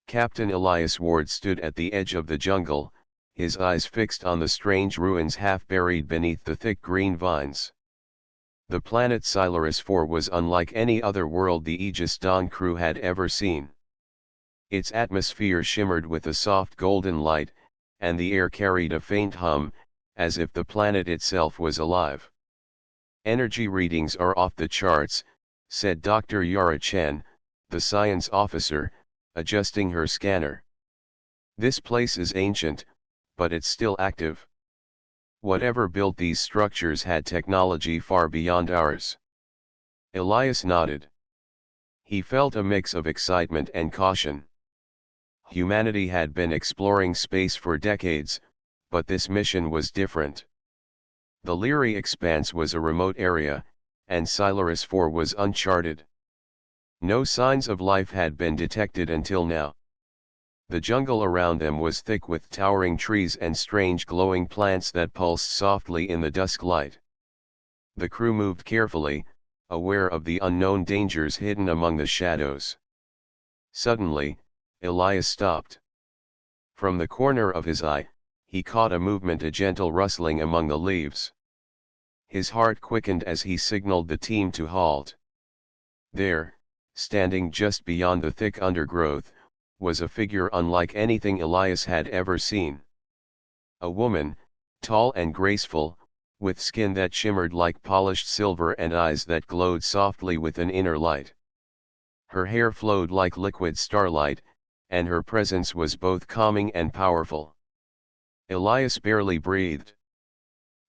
Captain Elias Ward stood at the edge of the jungle, his eyes fixed on the strange ruins half buried beneath the thick green vines. The planet Silaris IV was unlike any other world the Aegis Dawn crew had ever seen. Its atmosphere shimmered with a soft golden light, and the air carried a faint hum, as if the planet itself was alive. "Energy readings are off the charts," said Dr. Yara Chen, the science officer, adjusting her scanner. "This place is ancient, but it's still active. Whatever built these structures had technology far beyond ours." Elias nodded. He felt a mix of excitement and caution. Humanity had been exploring space for decades, but this mission was different. The Lyri Expanse was a remote area, and Silaris IV was uncharted. No signs of life had been detected until now. The jungle around them was thick with towering trees and strange glowing plants that pulsed softly in the dusk light. The crew moved carefully, aware of the unknown dangers hidden among the shadows. Suddenly, Elias stopped. From the corner of his eye, he caught a movement, a gentle rustling among the leaves. His heart quickened as he signaled the team to halt. There, standing just beyond the thick undergrowth, was a figure unlike anything Elias had ever seen. A woman, tall and graceful, with skin that shimmered like polished silver and eyes that glowed softly with an inner light. Her hair flowed like liquid starlight, and her presence was both calming and powerful. Elias barely breathed.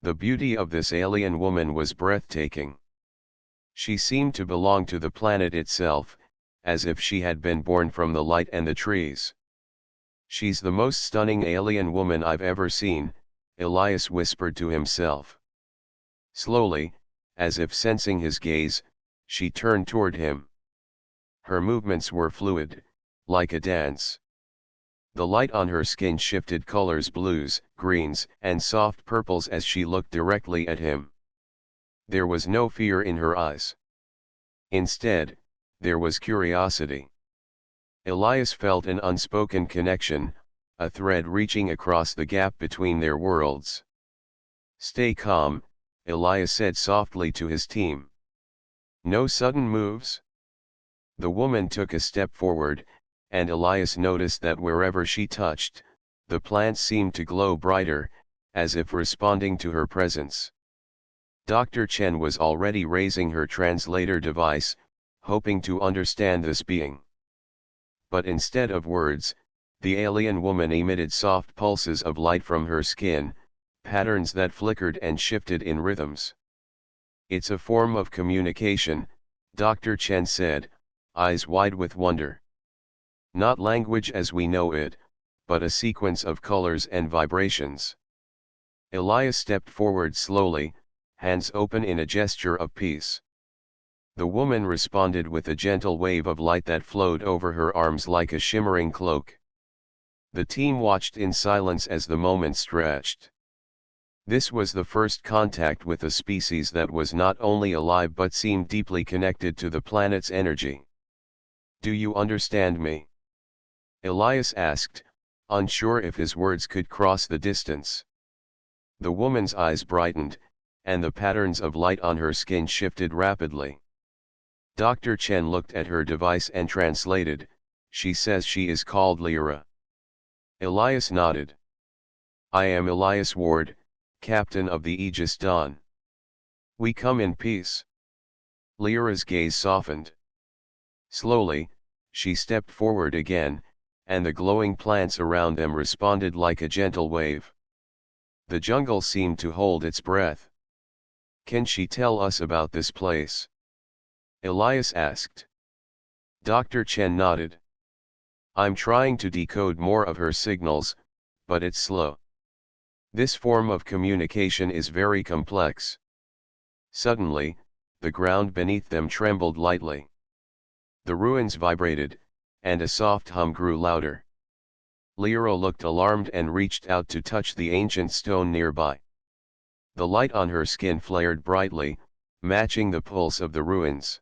The beauty of this alien woman was breathtaking. She seemed to belong to the planet itself, as if she had been born from the light and the trees. "She's the most stunning alien woman I've ever seen," Elias whispered to himself. Slowly, as if sensing his gaze, she turned toward him. Her movements were fluid, like a dance. The light on her skin shifted colors: blues, greens, and soft purples as she looked directly at him. There was no fear in her eyes. Instead, there was curiosity. Elias felt an unspoken connection, a thread reaching across the gap between their worlds. "Stay calm," Elias said softly to his team. "No sudden moves." The woman took a step forward, and Elias noticed that wherever she touched, the plants seemed to glow brighter, as if responding to her presence. Dr. Chen was already raising her translator device, hoping to understand this being. But instead of words, the alien woman emitted soft pulses of light from her skin, patterns that flickered and shifted in rhythms. "It's a form of communication," Dr. Chen said, eyes wide with wonder. "Not language as we know it, but a sequence of colors and vibrations." Elias stepped forward slowly, hands open in a gesture of peace. The woman responded with a gentle wave of light that flowed over her arms like a shimmering cloak. The team watched in silence as the moment stretched. This was the first contact with a species that was not only alive but seemed deeply connected to the planet's energy. "Do you understand me?" Elias asked, unsure if his words could cross the distance. The woman's eyes brightened, and the patterns of light on her skin shifted rapidly. Dr. Chen looked at her device and translated, "She says she is called Lyra." Elias nodded. "I am Elias Ward, captain of the Aegis Dawn. We come in peace." Lyra's gaze softened. Slowly, she stepped forward again, and the glowing plants around them responded like a gentle wave. The jungle seemed to hold its breath. "Can she tell us about this place?" Elias asked. Dr. Chen nodded. "I'm trying to decode more of her signals, but it's slow. This form of communication is very complex." Suddenly, the ground beneath them trembled lightly. The ruins vibrated, and a soft hum grew louder. Lyra looked alarmed and reached out to touch the ancient stone nearby. The light on her skin flared brightly, matching the pulse of the ruins.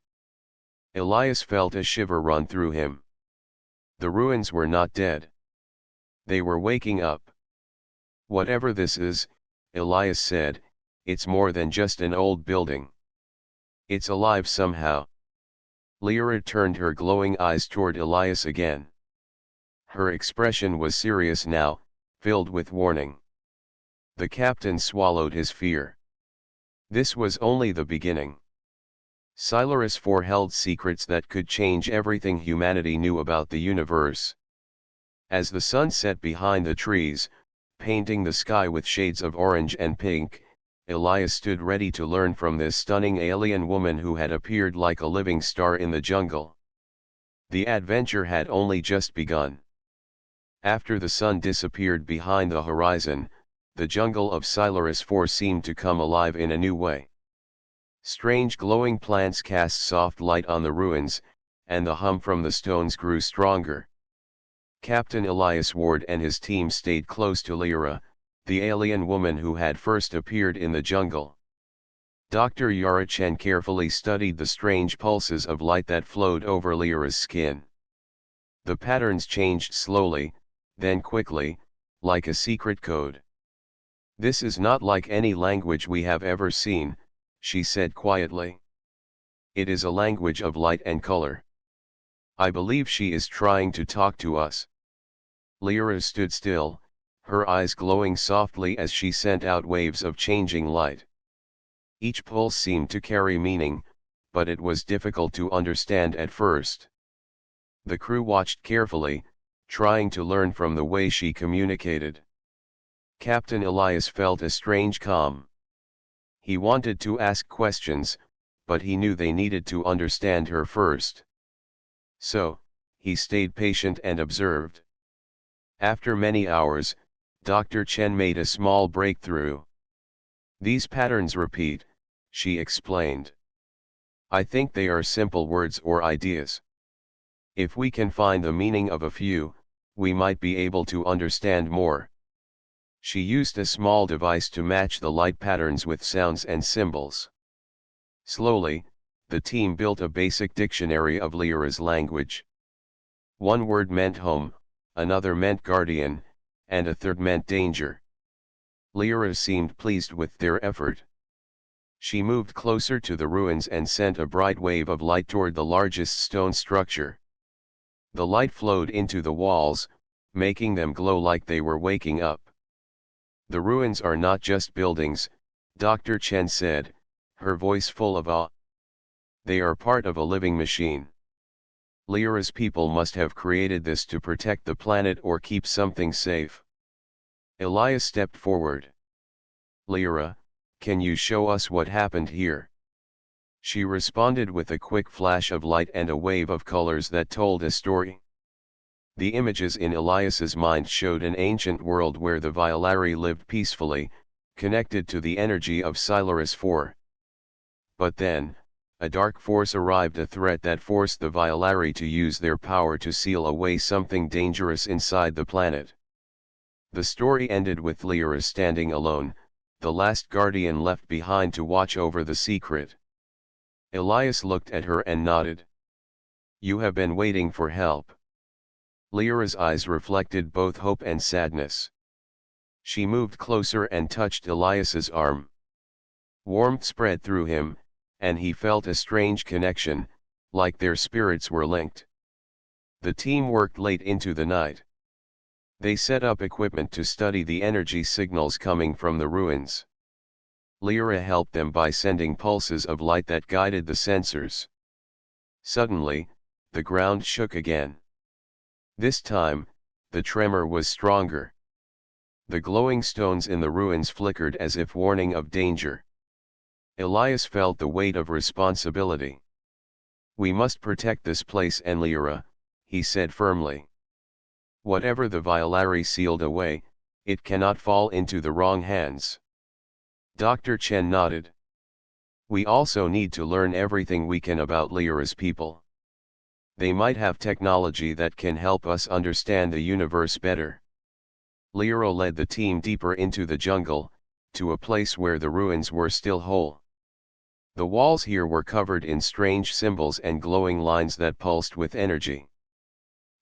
Elias felt a shiver run through him. The ruins were not dead. They were waking up. Whatever this is, Elias said, it's more than just an old building. It's alive somehow. Lyra turned her glowing eyes toward Elias again. Her expression was serious now, filled with warning. The captain swallowed his fear. This was only the beginning. Silaris IV held secrets that could change everything humanity knew about the universe. As the sun set behind the trees, painting the sky with shades of orange and pink, Elias stood ready to learn from this stunning alien woman who had appeared like a living star in the jungle. The adventure had only just begun. After the sun disappeared behind the horizon, the jungle of Silaris IV seemed to come alive in a new way. Strange glowing plants cast soft light on the ruins, and the hum from the stones grew stronger. Captain Elias Ward and his team stayed close to Lyra, the alien woman who had first appeared in the jungle. Dr. Yara Chen carefully studied the strange pulses of light that flowed over Lyra's skin. The patterns changed slowly, then quickly, like a secret code. "This is not like any language we have ever seen," she said quietly. "It is a language of light and color. I believe she is trying to talk to us." Lyra stood still, her eyes glowing softly as she sent out waves of changing light. Each pulse seemed to carry meaning, but it was difficult to understand at first. The crew watched carefully, trying to learn from the way she communicated. Captain Elias felt a strange calm. He wanted to ask questions, but he knew they needed to understand her first. So, he stayed patient and observed. After many hours, Dr. Chen made a small breakthrough. "These patterns repeat," she explained. "I think they are simple words or ideas. If we can find the meaning of a few, we might be able to understand more." She used a small device to match the light patterns with sounds and symbols. Slowly, the team built a basic dictionary of Lyra's language. One word meant home, another meant guardian, and a third meant danger. Lyra seemed pleased with their effort. She moved closer to the ruins and sent a bright wave of light toward the largest stone structure. The light flowed into the walls, making them glow like they were waking up. "The ruins are not just buildings," Dr. Chen said, her voice full of awe. "They are part of a living machine. Lyra's people must have created this to protect the planet or keep something safe." Elias stepped forward. "Lyra, can you show us what happened here?" She responded with a quick flash of light and a wave of colors that told a story. The images in Elias's mind showed an ancient world where the Violari lived peacefully, connected to the energy of Silaris IV. But then, a dark force arrived, a threat that forced the Violari to use their power to seal away something dangerous inside the planet. The story ended with Lyra standing alone, the last guardian left behind to watch over the secret. Elias looked at her and nodded. "You have been waiting for help." Lyra's eyes reflected both hope and sadness. She moved closer and touched Elias's arm. Warmth spread through him, and he felt a strange connection, like their spirits were linked. The team worked late into the night. They set up equipment to study the energy signals coming from the ruins. Lyra helped them by sending pulses of light that guided the sensors. Suddenly, the ground shook again. This time, the tremor was stronger. The glowing stones in the ruins flickered as if warning of danger. Elias felt the weight of responsibility. "We must protect this place and Lyra," he said firmly. "Whatever the Violari sealed away, it cannot fall into the wrong hands." Dr. Chen nodded. "We also need to learn everything we can about Lyra's people. They might have technology that can help us understand the universe better." Lyra led the team deeper into the jungle, to a place where the ruins were still whole. The walls here were covered in strange symbols and glowing lines that pulsed with energy.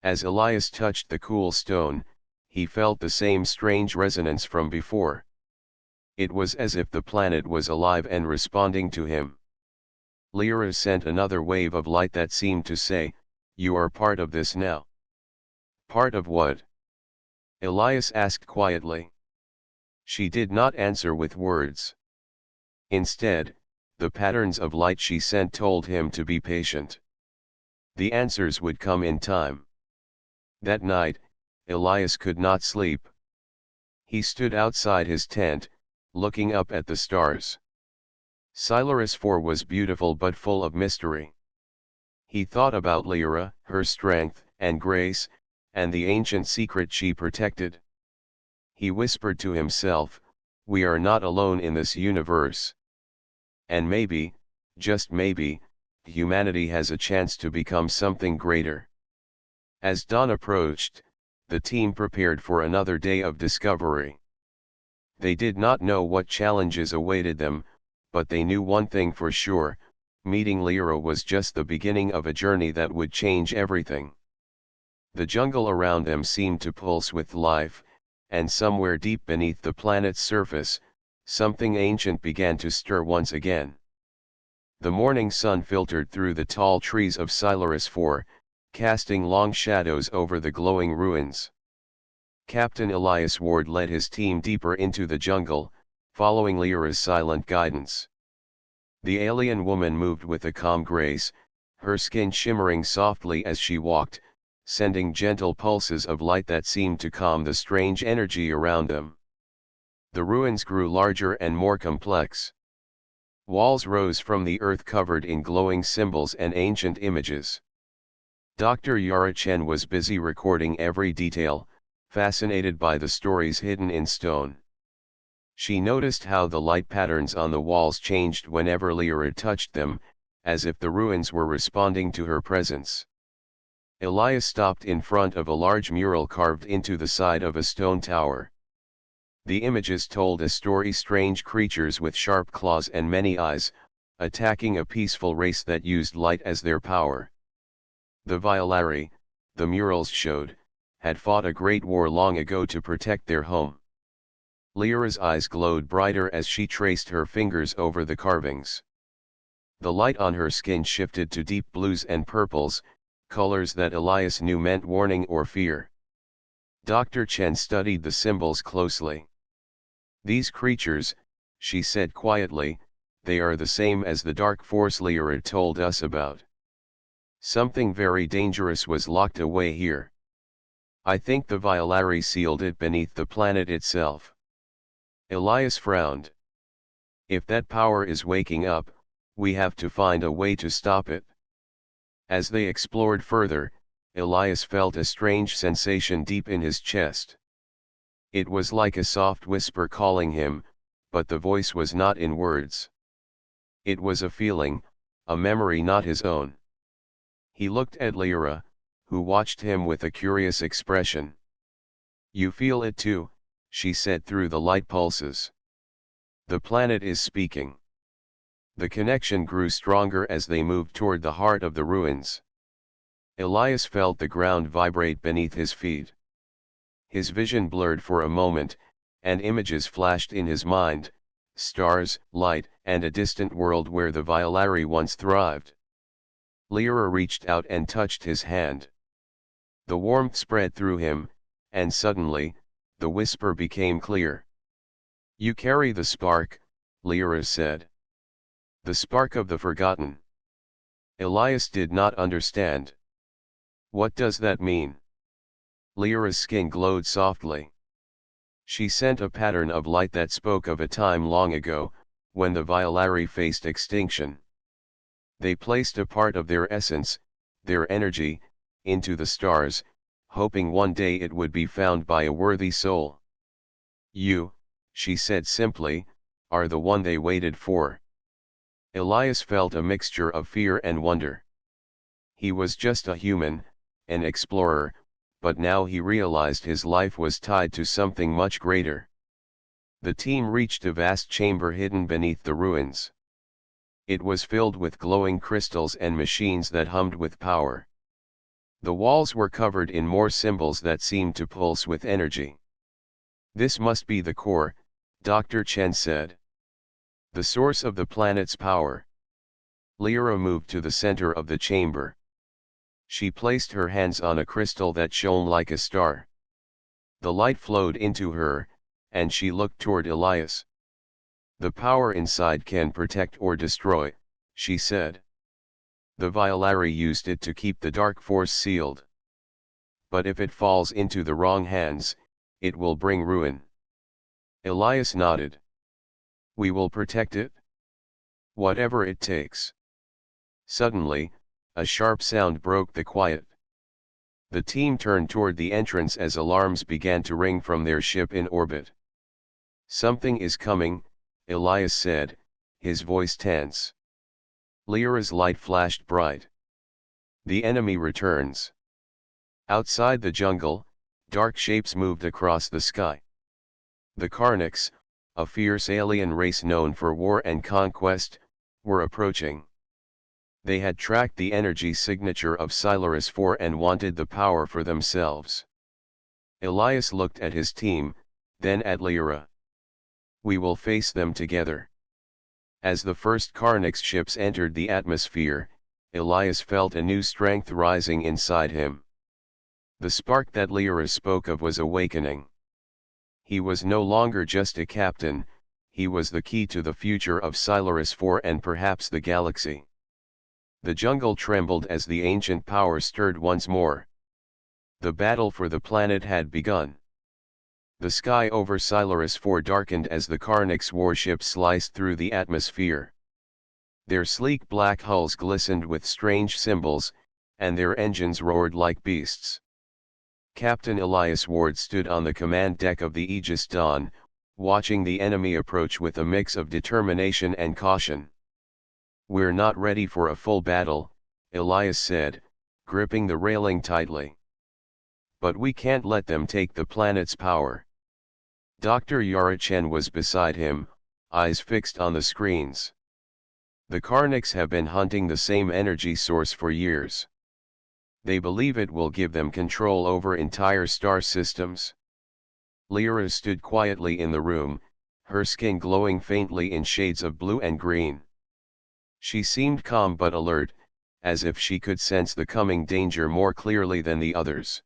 As Elias touched the cool stone, he felt the same strange resonance from before. It was as if the planet was alive and responding to him. Lyra sent another wave of light that seemed to say, "You are part of this now." "Part of what?" Elias asked quietly. She did not answer with words. Instead, the patterns of light she sent told him to be patient. The answers would come in time. That night, Elias could not sleep. He stood outside his tent, looking up at the stars. Silaris IV was beautiful but full of mystery. He thought about Lyra, her strength and grace, and the ancient secret she protected. He whispered to himself, "We are not alone in this universe. And maybe, just maybe, humanity has a chance to become something greater." As dawn approached, the team prepared for another day of discovery. They did not know what challenges awaited them, but they knew one thing for sure: meeting Lyra was just the beginning of a journey that would change everything. The jungle around them seemed to pulse with life, and somewhere deep beneath the planet's surface, something ancient began to stir once again. The morning sun filtered through the tall trees of Silaris IV, casting long shadows over the glowing ruins. Captain Elias Ward led his team deeper into the jungle, following Lyra's silent guidance. The alien woman moved with a calm grace, her skin shimmering softly as she walked, sending gentle pulses of light that seemed to calm the strange energy around them. The ruins grew larger and more complex. Walls rose from the earth covered in glowing symbols and ancient images. Dr. Yara Chen was busy recording every detail, fascinated by the stories hidden in stone. She noticed how the light patterns on the walls changed whenever Lyra touched them, as if the ruins were responding to her presence. Elias stopped in front of a large mural carved into the side of a stone tower. The images told a story: strange creatures with sharp claws and many eyes, attacking a peaceful race that used light as their power. The Violari, the murals showed, had fought a great war long ago to protect their home. Lyra's eyes glowed brighter as she traced her fingers over the carvings. The light on her skin shifted to deep blues and purples, colors that Elias knew meant warning or fear. Dr. Chen studied the symbols closely. "These creatures," she said quietly, "they are the same as the dark force Lyra told us about. Something very dangerous was locked away here. I think the Violari sealed it beneath the planet itself." Elias frowned. "If that power is waking up, we have to find a way to stop it." As they explored further, Elias felt a strange sensation deep in his chest. It was like a soft whisper calling him, but the voice was not in words. It was a feeling, a memory not his own. He looked at Lyra, who watched him with a curious expression. "You feel it too," she said through the light pulses. "The planet is speaking." The connection grew stronger as they moved toward the heart of the ruins. Elias felt the ground vibrate beneath his feet. His vision blurred for a moment, and images flashed in his mind: stars, light, and a distant world where the Violari once thrived. Lyra reached out and touched his hand. The warmth spread through him, and suddenly, the whisper became clear. "You carry the spark," Lyra said. "The spark of the forgotten." Elias did not understand. "What does that mean?" Lyra's skin glowed softly. She sent a pattern of light that spoke of a time long ago, when the Violari faced extinction. They placed a part of their essence, their energy, into the stars, hoping one day it would be found by a worthy soul. "You," she said simply, "are the one they waited for." Elias felt a mixture of fear and wonder. He was just a human, an explorer, but now he realized his life was tied to something much greater. The team reached a vast chamber hidden beneath the ruins. It was filled with glowing crystals and machines that hummed with power. The walls were covered in more symbols that seemed to pulse with energy. This must be the core, Dr. Chen said. The source of the planet's power. Lyra moved to the center of the chamber. She placed her hands on a crystal that shone like a star. The light flowed into her, and she looked toward Elias. The power inside can protect or destroy, she said. The Violari used it to keep the dark force sealed. But if it falls into the wrong hands, it will bring ruin. Elias nodded. We will protect it? Whatever it takes. Suddenly, a sharp sound broke the quiet. The team turned toward the entrance as alarms began to ring from their ship in orbit. Something is coming, Elias said, his voice tense. Lyra's light flashed bright. The enemy returns. Outside the jungle, dark shapes moved across the sky. The Karniks, a fierce alien race known for war and conquest, were approaching. They had tracked the energy signature of Silaris 4 and wanted the power for themselves. Elias looked at his team, then at Lyra. We will face them together. As the first Karniks ships entered the atmosphere, Elias felt a new strength rising inside him. The spark that Lyra spoke of was awakening. He was no longer just a captain, he was the key to the future of Silaris 4 and perhaps the galaxy. The jungle trembled as the ancient power stirred once more. The battle for the planet had begun. The sky over Silaris 4 darkened as the Karniks warships sliced through the atmosphere. Their sleek black hulls glistened with strange symbols, and their engines roared like beasts. Captain Elias Ward stood on the command deck of the Aegis Dawn, watching the enemy approach with a mix of determination and caution. We're not ready for a full battle, Elias said, gripping the railing tightly. But we can't let them take the planet's power. Dr. Yara Chen was beside him, eyes fixed on the screens. The Karniks have been hunting the same energy source for years. They believe it will give them control over entire star systems. Lyra stood quietly in the room, her skin glowing faintly in shades of blue and green. She seemed calm but alert, as if she could sense the coming danger more clearly than the others.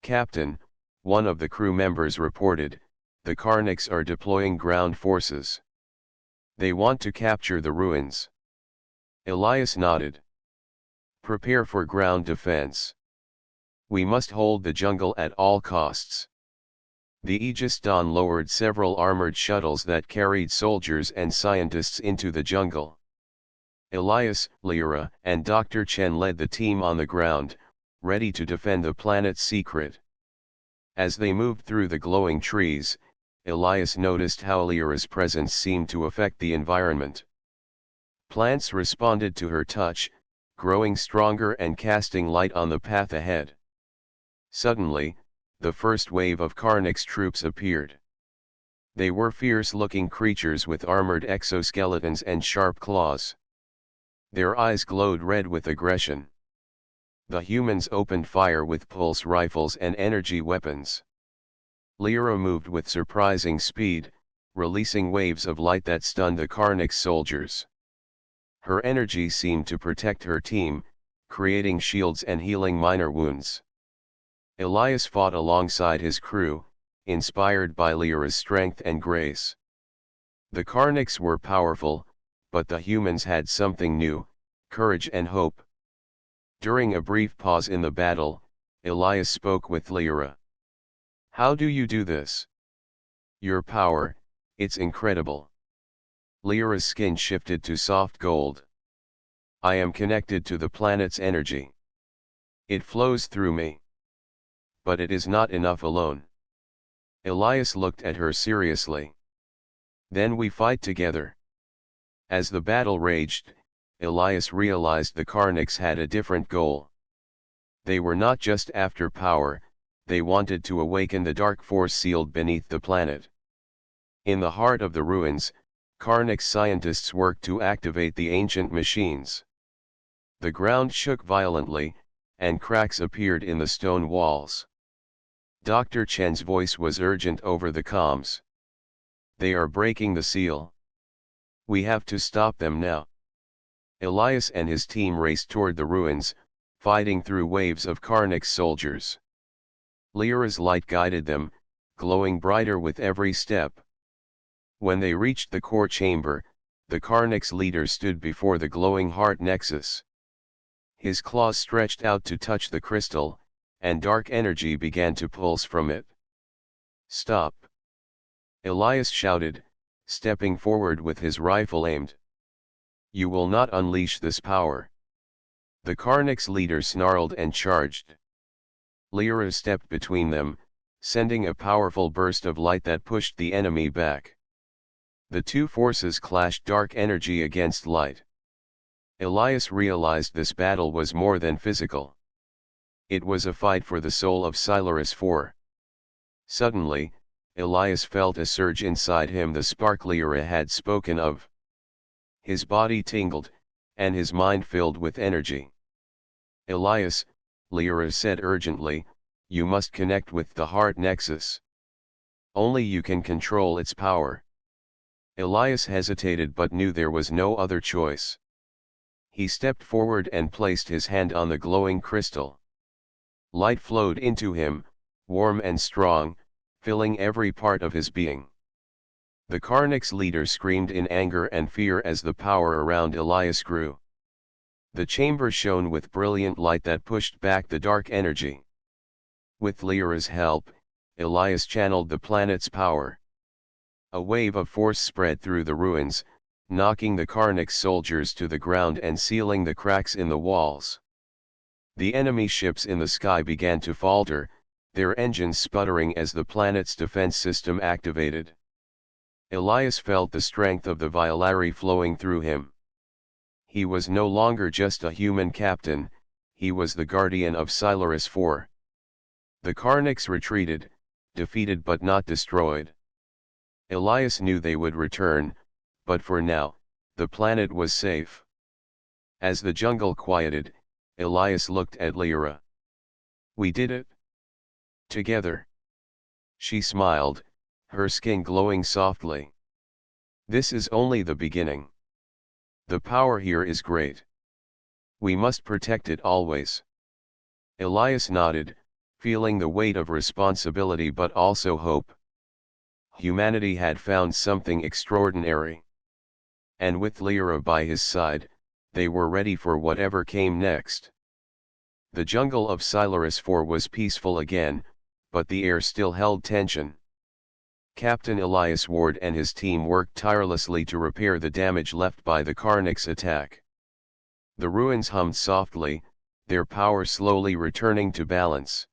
Captain, one of the crew members reported, the Karniks are deploying ground forces. They want to capture the ruins. Elias nodded. Prepare for ground defense. We must hold the jungle at all costs. The Aegis Dawn lowered several armored shuttles that carried soldiers and scientists into the jungle. Elias, Lyra, and Dr. Chen led the team on the ground, ready to defend the planet's secret. As they moved through the glowing trees, Elias noticed how Lyra's presence seemed to affect the environment. Plants responded to her touch, growing stronger and casting light on the path ahead. Suddenly, the first wave of Karniks troops appeared. They were fierce-looking creatures with armored exoskeletons and sharp claws. Their eyes glowed red with aggression. The humans opened fire with pulse rifles and energy weapons. Lyra moved with surprising speed, releasing waves of light that stunned the Karniks soldiers. Her energy seemed to protect her team, creating shields and healing minor wounds. Elias fought alongside his crew, inspired by Lyra's strength and grace. The Karniks were powerful, but the humans had something new, courage and hope. During a brief pause in the battle, Elias spoke with Lyra. How do you do this? Your power, it's incredible. Lyra's skin shifted to soft gold. I am connected to the planet's energy. It flows through me. But it is not enough alone. Elias looked at her seriously. Then we fight together. As the battle raged, Elias realized the Karniks had a different goal. They were not just after power, they wanted to awaken the dark force sealed beneath the planet. In the heart of the ruins, Karnik scientists worked to activate the ancient machines. The ground shook violently, and cracks appeared in the stone walls. Dr. Chen's voice was urgent over the comms. They are breaking the seal. We have to stop them now. Elias and his team raced toward the ruins, fighting through waves of Karnak's soldiers. Lyra's light guided them, glowing brighter with every step. When they reached the core chamber, the Karnak's leader stood before the glowing heart nexus. His claws stretched out to touch the crystal, and dark energy began to pulse from it. Stop! Elias shouted, stepping forward with his rifle aimed. You will not unleash this power. The Karnak's leader snarled and charged. Lyra stepped between them, sending a powerful burst of light that pushed the enemy back. The two forces clashed, dark energy against light. Elias realized this battle was more than physical. It was a fight for the soul of Silaris IV. Suddenly, Elias felt a surge inside him, the spark Lyra had spoken of. His body tingled, and his mind filled with energy. Elias, Lyra said urgently, you must connect with the heart nexus. Only you can control its power. Elias hesitated but knew there was no other choice. He stepped forward and placed his hand on the glowing crystal. Light flowed into him, warm and strong, filling every part of his being. The Karnak's leader screamed in anger and fear as the power around Elias grew. The chamber shone with brilliant light that pushed back the dark energy. With Lyra's help, Elias channeled the planet's power. A wave of force spread through the ruins, knocking the Karnak's soldiers to the ground and sealing the cracks in the walls. The enemy ships in the sky began to falter, their engines sputtering as the planet's defense system activated. Elias felt the strength of the Violari flowing through him. He was no longer just a human captain, he was the guardian of Silaris IV. The Karnaks retreated, defeated but not destroyed. Elias knew they would return, but for now, the planet was safe. As the jungle quieted, Elias looked at Lyra. We did it. Together. She smiled, her skin glowing softly. This is only the beginning. The power here is great. We must protect it always. Elias nodded, feeling the weight of responsibility but also hope. Humanity had found something extraordinary. And with Lyra by his side, they were ready for whatever came next. The jungle of Silaris IV was peaceful again, but the air still held tension. Captain Elias Ward and his team worked tirelessly to repair the damage left by the Karnak's attack. The ruins hummed softly, their power slowly returning to balance.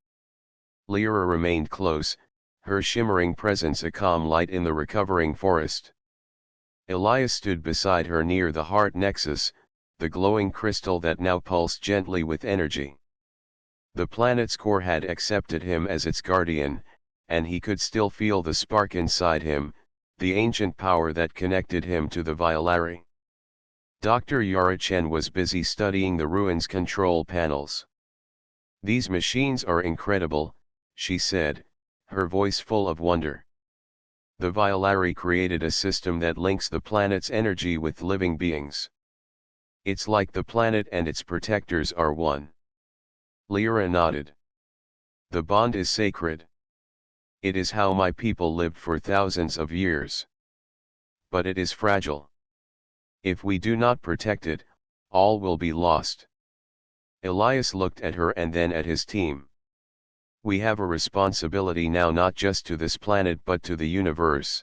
Lyra remained close, her shimmering presence a calm light in the recovering forest. Elias stood beside her near the heart nexus, the glowing crystal that now pulsed gently with energy. The planet's core had accepted him as its guardian, and he could still feel the spark inside him, the ancient power that connected him to the Violari. Dr. Yara Chen was busy studying the ruins' control panels. These machines are incredible, she said, her voice full of wonder. The Violari created a system that links the planet's energy with living beings. It's like the planet and its protectors are one. Lyra nodded. The bond is sacred. It is how my people lived for thousands of years. But it is fragile. If we do not protect it, all will be lost. Elias looked at her and then at his team. We have a responsibility now, not just to this planet but to the universe.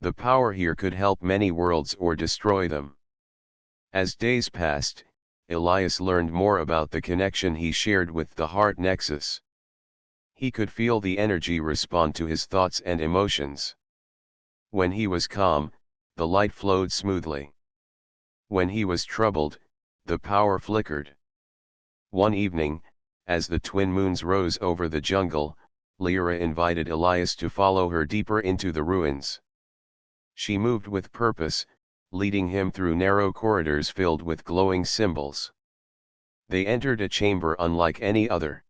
The power here could help many worlds or destroy them. As days passed, Elias learned more about the connection he shared with the heart nexus. He could feel the energy respond to his thoughts and emotions. When he was calm, the light flowed smoothly. When he was troubled, the power flickered. One evening, as the twin moons rose over the jungle, Lyra invited Elias to follow her deeper into the ruins. She moved with purpose, leading him through narrow corridors filled with glowing symbols. They entered a chamber unlike any other.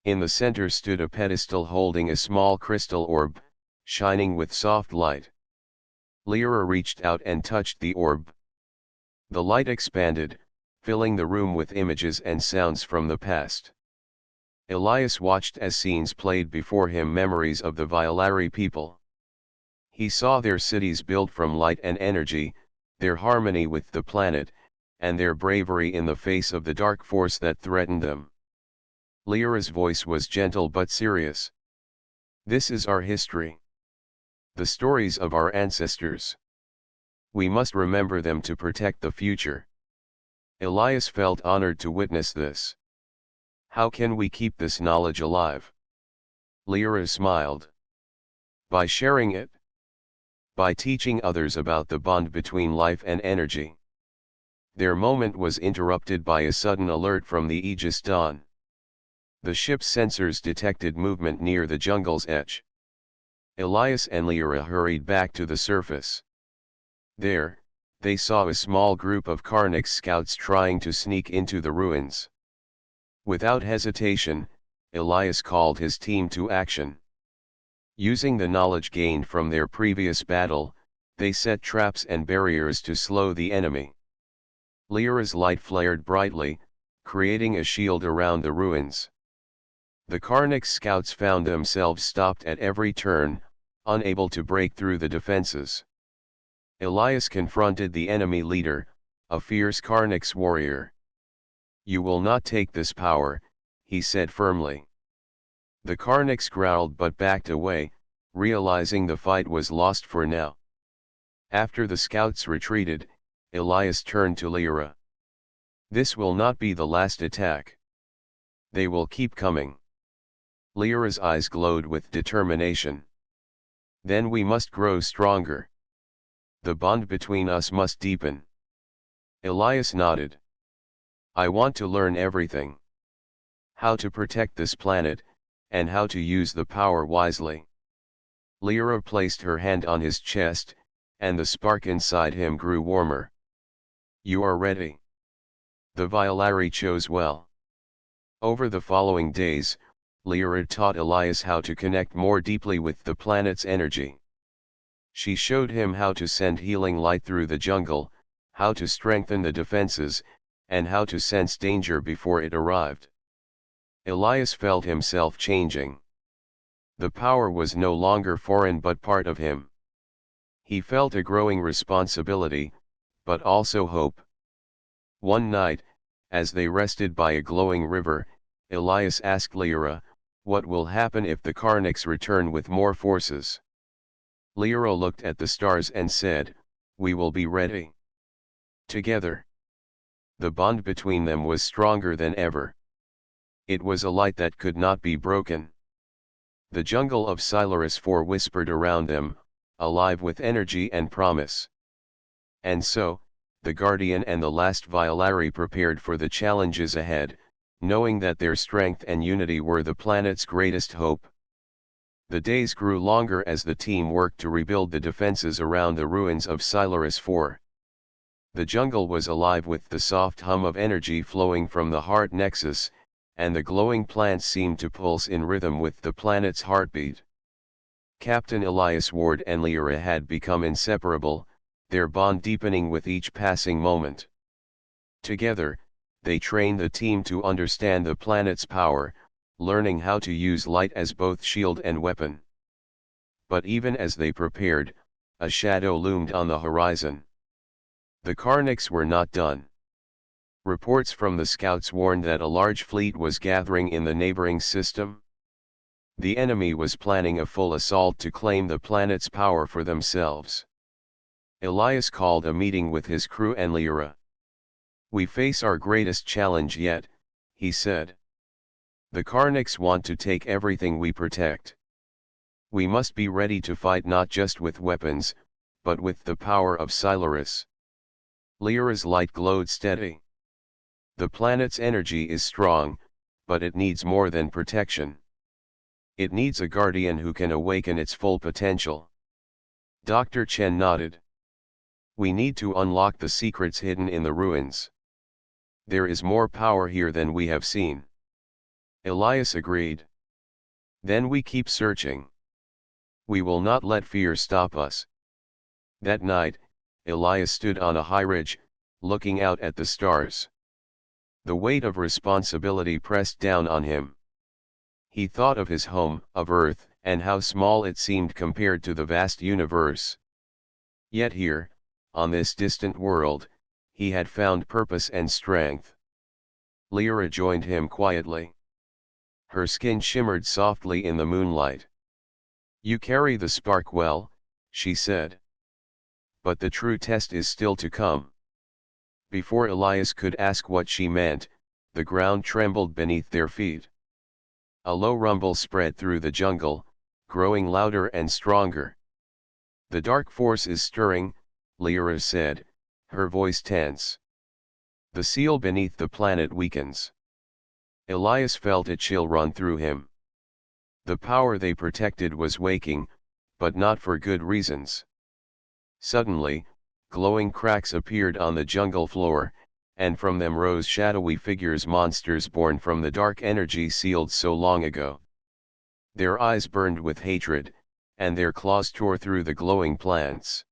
In the center stood a pedestal holding a small crystal orb, shining with soft light. Lyra reached out and touched the orb. The light expanded, filling the room with images and sounds from the past. Elias watched as scenes played before him, memories of the Violari people. He saw their cities built from light and energy, their harmony with the planet, and their bravery in the face of the dark force that threatened them. Lyra's voice was gentle but serious. This is our history. The stories of our ancestors. We must remember them to protect the future. Elias felt honored to witness this. How can we keep this knowledge alive? Lyra smiled. By sharing it. By teaching others about the bond between life and energy. Their moment was interrupted by a sudden alert from the Aegis Dawn. The ship's sensors detected movement near the jungle's edge. Elias and Lyra hurried back to the surface. There, they saw a small group of Karnak scouts trying to sneak into the ruins. Without hesitation, Elias called his team to action. Using the knowledge gained from their previous battle, they set traps and barriers to slow the enemy. Lyra's light flared brightly, creating a shield around the ruins. The Karnak scouts found themselves stopped at every turn, unable to break through the defenses. Elias confronted the enemy leader, a fierce Karnak warrior. "You will not take this power," he said firmly. The Karnaks growled but backed away, realizing the fight was lost for now. After the scouts retreated, Elias turned to Lyra. "This will not be the last attack. They will keep coming." Lyra's eyes glowed with determination. "Then we must grow stronger. The bond between us must deepen." Elias nodded. "I want to learn everything. How to protect this planet, and how to use the power wisely." Lyra placed her hand on his chest, and the spark inside him grew warmer. "You are ready." The Violari chose well. Over the following days, Lyra taught Elias how to connect more deeply with the planet's energy. She showed him how to send healing light through the jungle, how to strengthen the defenses, and how to sense danger before it arrived. Elias felt himself changing. The power was no longer foreign but part of him. He felt a growing responsibility, but also hope. One night, as they rested by a glowing river, Elias asked Lyra, "What will happen if the Karnaks return with more forces?" Lyra looked at the stars and said, "We will be ready." Together. The bond between them was stronger than ever. It was a light that could not be broken. The jungle of Silaris IV whispered around them, alive with energy and promise. And so, the Guardian and the last Violari prepared for the challenges ahead, knowing that their strength and unity were the planet's greatest hope. The days grew longer as the team worked to rebuild the defenses around the ruins of Silaris IV. The jungle was alive with the soft hum of energy flowing from the heart nexus, and the glowing plants seemed to pulse in rhythm with the planet's heartbeat. Captain Elias Ward and Lyra had become inseparable, their bond deepening with each passing moment. Together, they trained the team to understand the planet's power, learning how to use light as both shield and weapon. But even as they prepared, a shadow loomed on the horizon. The Karnaks were not done. Reports from the scouts warned that a large fleet was gathering in the neighboring system. The enemy was planning a full assault to claim the planet's power for themselves. Elias called a meeting with his crew and Lyra. "We face our greatest challenge yet," he said. "The Karnaks want to take everything we protect. We must be ready to fight not just with weapons, but with the power of Silaris." Lyra's light glowed steady. "The planet's energy is strong, but it needs more than protection. It needs a guardian who can awaken its full potential." Dr. Chen nodded. "We need to unlock the secrets hidden in the ruins." There is more power here than we have seen. Elias agreed. Then we keep searching. We will not let fear stop us. That night, Elias stood on a high ridge, looking out at the stars. The weight of responsibility pressed down on him. He thought of his home, of Earth, and how small it seemed compared to the vast universe. Yet here, on this distant world, he had found purpose and strength. Lyra joined him quietly. Her skin shimmered softly in the moonlight. "You carry the spark well," she said. "But the true test is still to come." Before Elias could ask what she meant, the ground trembled beneath their feet. A low rumble spread through the jungle, growing louder and stronger. "The dark force is stirring," Lyra said, her voice tense. "The seal beneath the planet weakens." Elias felt a chill run through him. The power they protected was waking, but not for good reasons. Suddenly, glowing cracks appeared on the jungle floor, and from them rose shadowy figures, monsters born from the dark energy sealed so long ago. Their eyes burned with hatred, and their claws tore through the glowing plants.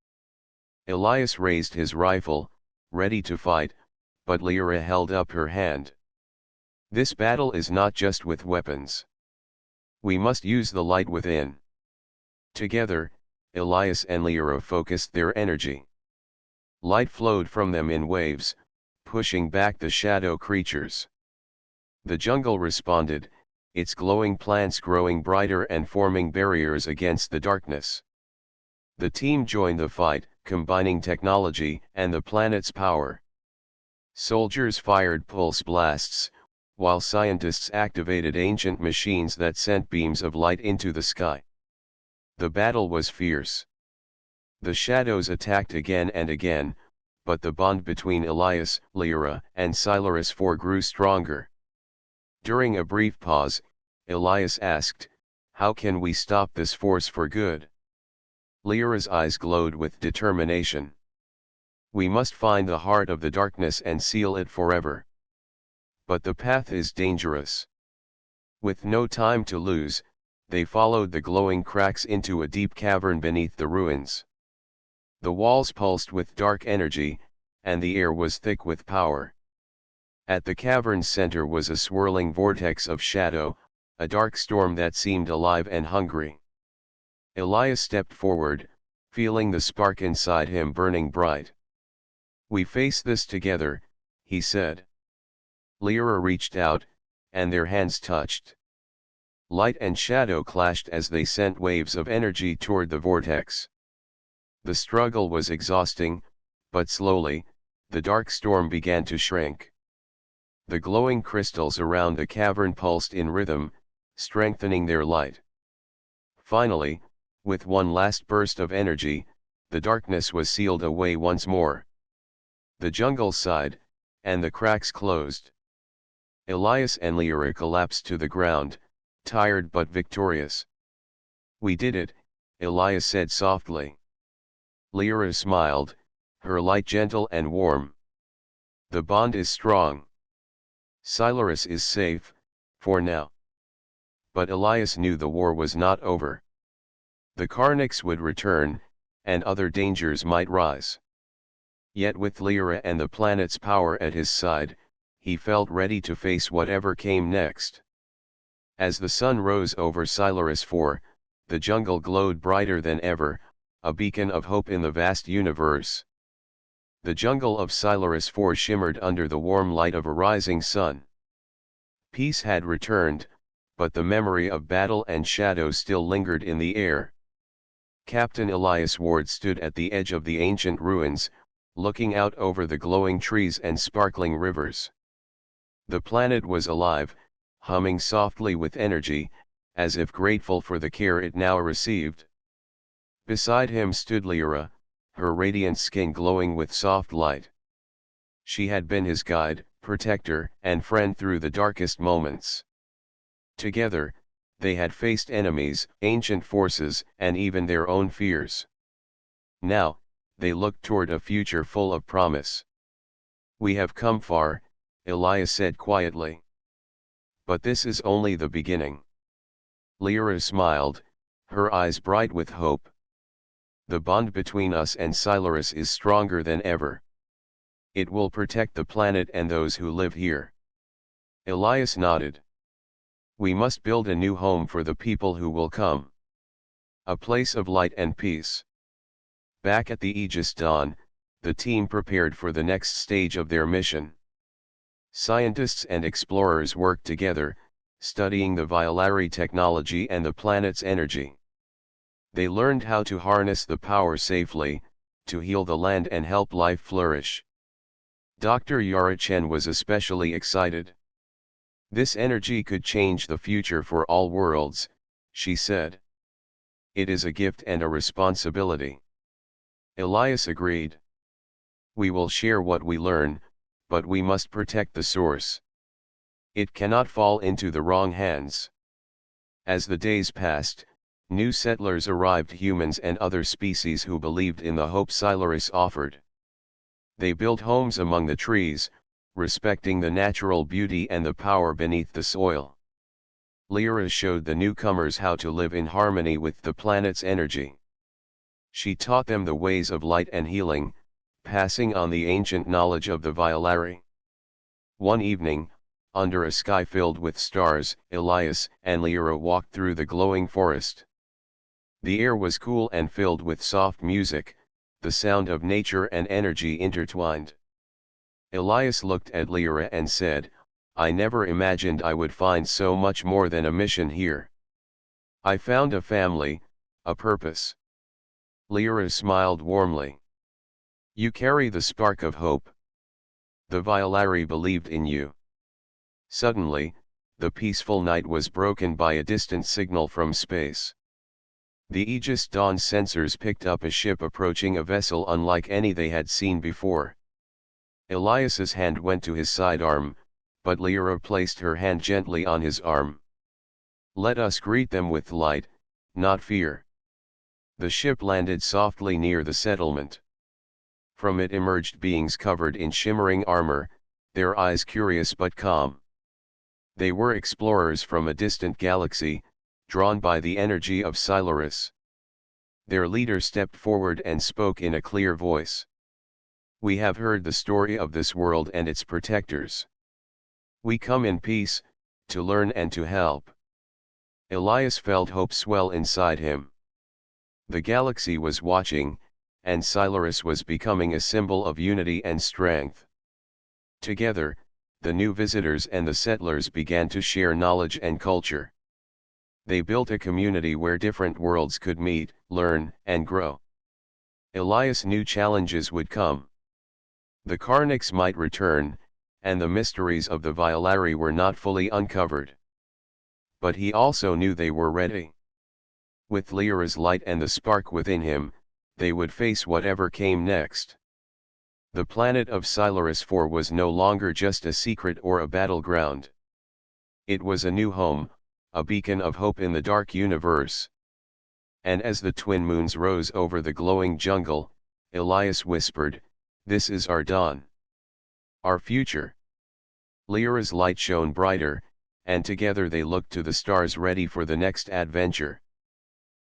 Elias raised his rifle, ready to fight, but Lyra held up her hand. "This battle is not just with weapons. We must use the light within." Together, Elias and Lyra focused their energy. Light flowed from them in waves, pushing back the shadow creatures. The jungle responded, its glowing plants growing brighter and forming barriers against the darkness. The team joined the fight, combining technology and the planet's power. Soldiers fired pulse blasts, while scientists activated ancient machines that sent beams of light into the sky. The battle was fierce. The shadows attacked again and again, but the bond between Elias, Lyra, and Scilarus IV grew stronger. During a brief pause, Elias asked, "How can we stop this force for good?" Lyra's eyes glowed with determination. "We must find the heart of the darkness and seal it forever. But the path is dangerous." With no time to lose, they followed the glowing cracks into a deep cavern beneath the ruins. The walls pulsed with dark energy, and the air was thick with power. At the cavern's center was a swirling vortex of shadow, a dark storm that seemed alive and hungry. Elias stepped forward, feeling the spark inside him burning bright. "We face this together," he said. Lyra reached out, and their hands touched. Light and shadow clashed as they sent waves of energy toward the vortex. The struggle was exhausting, but slowly, the dark storm began to shrink. The glowing crystals around the cavern pulsed in rhythm, strengthening their light. Finally, with one last burst of energy, the darkness was sealed away once more. The jungle sighed, and the cracks closed. Elias and Lyra collapsed to the ground, tired but victorious. "We did it," Elias said softly. Lyra smiled, her light gentle and warm. "The bond is strong. Scilarus is safe, for now." But Elias knew the war was not over. The Karnics would return, and other dangers might rise. Yet with Lyra and the planet's power at his side, he felt ready to face whatever came next. As the sun rose over Scilarus IV, the jungle glowed brighter than ever, a beacon of hope in the vast universe. The jungle of Scilarus IV shimmered under the warm light of a rising sun. Peace had returned, but the memory of battle and shadow still lingered in the air. Captain Elias Ward stood at the edge of the ancient ruins, looking out over the glowing trees and sparkling rivers. The planet was alive, humming softly with energy, as if grateful for the care it now received. Beside him stood Lyra, her radiant skin glowing with soft light. She had been his guide, protector, and friend through the darkest moments. Together, they had faced enemies, ancient forces, and even their own fears. Now, they looked toward a future full of promise. "We have come far," Elias said quietly. But this is only the beginning. Lyra smiled, her eyes bright with hope. The bond between us and Silarus is stronger than ever. It will protect the planet and those who live here. Elias nodded. We must build a new home for the people who will come. A place of light and peace. Back at the Aegis Dawn, the team prepared for the next stage of their mission. Scientists and explorers worked together, studying the Violari technology and the planet's energy. They learned how to harness the power safely, to heal the land and help life flourish. Dr. Yara Chen was especially excited. This energy could change the future for all worlds, she said. It is a gift and a responsibility. Elias agreed. We will share what we learn, but we must protect the source. It cannot fall into the wrong hands. As the days passed, new settlers arrived, humans and other species who believed in the hope Silarus offered. They built homes among the trees, respecting the natural beauty and the power beneath the soil. Lyra showed the newcomers how to live in harmony with the planet's energy. She taught them the ways of light and healing, passing on the ancient knowledge of the Violari. One evening, under a sky filled with stars, Elias and Lyra walked through the glowing forest. The air was cool and filled with soft music, the sound of nature and energy intertwined. Elias looked at Lyra and said, I never imagined I would find so much more than a mission here. I found a family, a purpose. Lyra smiled warmly. You carry the spark of hope. The Violari believed in you. Suddenly, the peaceful night was broken by a distant signal from space. The Aegis Dawn sensors picked up a ship approaching, a vessel unlike any they had seen before. Elias's hand went to his sidearm, but Lyra placed her hand gently on his arm. Let us greet them with light, not fear. The ship landed softly near the settlement. From it emerged beings covered in shimmering armor, their eyes curious but calm. They were explorers from a distant galaxy, drawn by the energy of Silarus. Their leader stepped forward and spoke in a clear voice. We have heard the story of this world and its protectors. We come in peace, to learn and to help. Elias felt hope swell inside him. The galaxy was watching, and Silarus was becoming a symbol of unity and strength. Together, the new visitors and the settlers began to share knowledge and culture. They built a community where different worlds could meet, learn, and grow. Elias knew challenges would come. The Karnics might return, and the mysteries of the Violari were not fully uncovered. But he also knew they were ready. With Lyra's light and the spark within him, they would face whatever came next. The planet of Silarus IV was no longer just a secret or a battleground. It was a new home, a beacon of hope in the dark universe. And as the twin moons rose over the glowing jungle, Elias whispered, This is our dawn. Our future. Lyra's light shone brighter, and together they looked to the stars ready for the next adventure.